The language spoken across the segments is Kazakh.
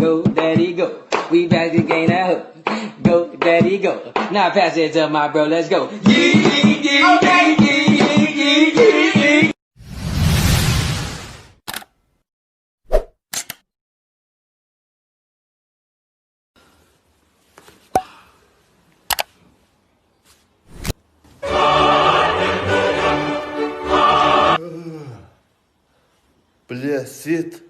Go, daddy, go. We back to gain that hook. Go, daddy, go. Now pass it to my bro, let's go. Бля, Свет.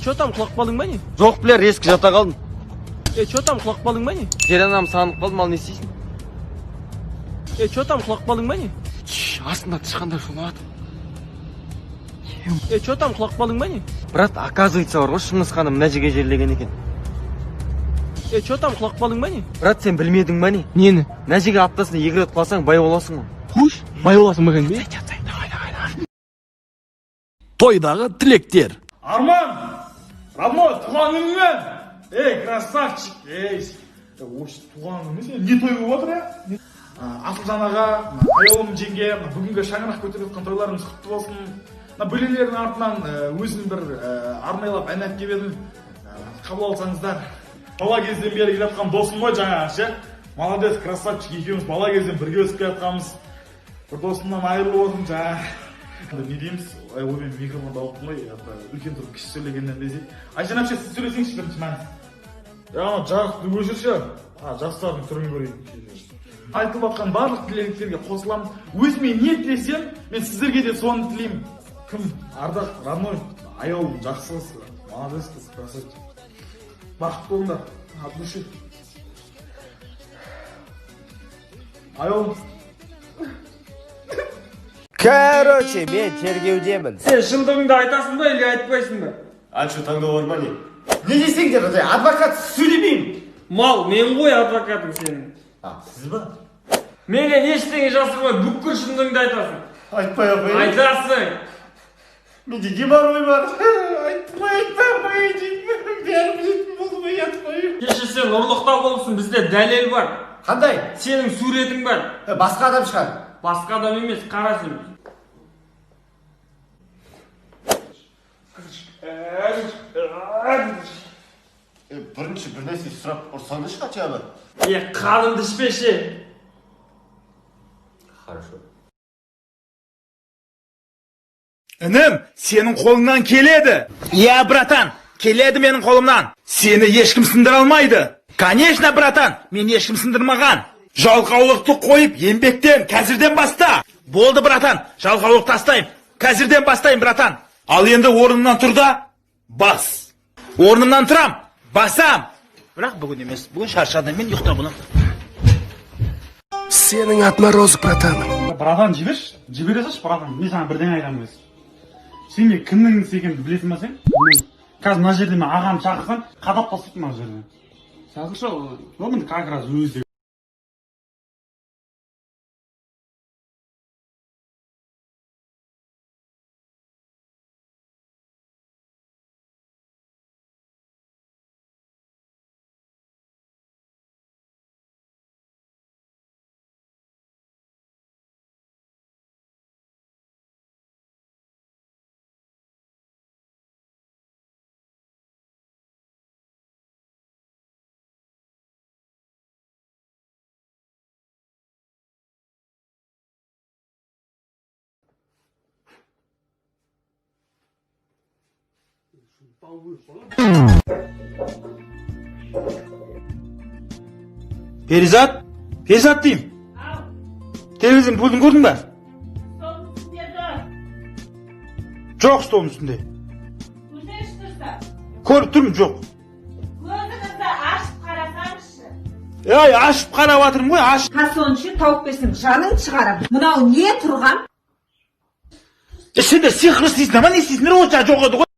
Чё там, құлақ балың ба не? Жоқ, білер, ескі жата қалдым. Чё там, құлақ балың ба не? Жеранам санып қалдым, ал не істейсің? Чё там, құлақ балың ба не? Астында тышқандай шулады. Чё там, құлақ балың ба не? Брат, оказывается бар ғой, Шыңғысханы мына жерге жерлеген екен. Чё там, құлақ балың ба не? Брат, сен білмедің ба не? Нені? Мына жерге аптасына 2 рет қалсаң, бай боласың ғой. Хуш, бай боласың ба екен бе? Тойдағы тілектер. Арман! Родной, туған күніңмен! Красавчик! Осы туған күні сен не той болып отыр, Асылжан аға, аяулым жеңге, бүгінгі шаңырақ көтеріп жатқан тойларымыз құтты болсын. Бөлелердің артынан өзім бір арнайлап ән әпкеп едім. Қабыл алсаңыздар. Бала кезден бері келе жатқан досым ғой жаңағы, ше. Молодец, красавчик, екеуміз бала кезден бірге өсіп келе жатқанбыз. Бір досымнан айырылып отырмын жаңағы. Не дейміз, оймен микрофонды алып қой, үлкен тұрып кіші сөйлегеннен безейді. Айжан әпше, сіз сөйлесеңші бірінші мән. Жарықты өшірші, жастардың түрін көрейін. Айтылып атқан барлық тілектерге қосыламын. Өзіме не тілесем, мен сіздерге де соны тілеймін. Кім? Ардақ, родной, аяулым, жақсылыз, молодец қыз, красавчик. Бақытты болыңдар, от души. Аяулым. Короче, мен тергеудемін. Сен шындығыңды айтасың ба, или айтпайсың ба? Аншу таңдау бар ма не? Не десеңдер, адвокат сөйлемеймін. Мал, мен ғой адвокатың сенің. Сіз ба? Менен ештеңе жасырмай, бүкіл шындығыңды айтасың. Айтпай апай. Айтасың. Менде геморрой бар. Айтпай деймін. Бәрі білетін болды ма, айтпай. Кеше сен ұрлықтау болыпсың, бізде дәлел бар. Қандай? Сенің суретің бар. Басқа адам шығар. Басқа адам емес, қара сен. Бірінші бір нәрсе сұрап ұрсаңызшы хотя бы. Қанымды ішпеші. Хорошо. Інім, сенің қолыңнан келеді. Братан, келеді менің қолымнан. Сені ешкім сындыра алмайды. Конечно, братан, мен ешкім сындырмаған. Жалқаулықты қойып, еңбектен, қазірден баста. Болды, братан, жалқаулық тастайым. Қазірден бастайым, братан. Ал енді орнымнан тұр да, бас. Орнымнан тұрам, басам. Бірақ бүгін емес, бүгін шаршадым, мен ұйықтап болам. Сенің отморозок, братан. Братан, жібере салшы, братан. Мен саған бірден айтамын өз. Сен кімнің екенін білесің ба сен? Қазір мына жерде мен ағам шақырсам, қадап тастайды мына жерде. Шақыршы, өмірді как раз өзі. Перизат деймін. Телевизордың пультін көрдің ба? Столдың үстінде тұр. Жоқ, столдың үстінде. Көрсеңші тұрса. Көріп тұрмын, жоқ. Көзіңізді ашып қарасаңызшы. Ашып қарап жатырмын ғой, ашып. Қасоншы тауып берсін, жаның шығарам. Мынау не тұрған? Сендер сиқыр істейсіңдер ма, не істейсіңдер, ол жоқ еді ғой.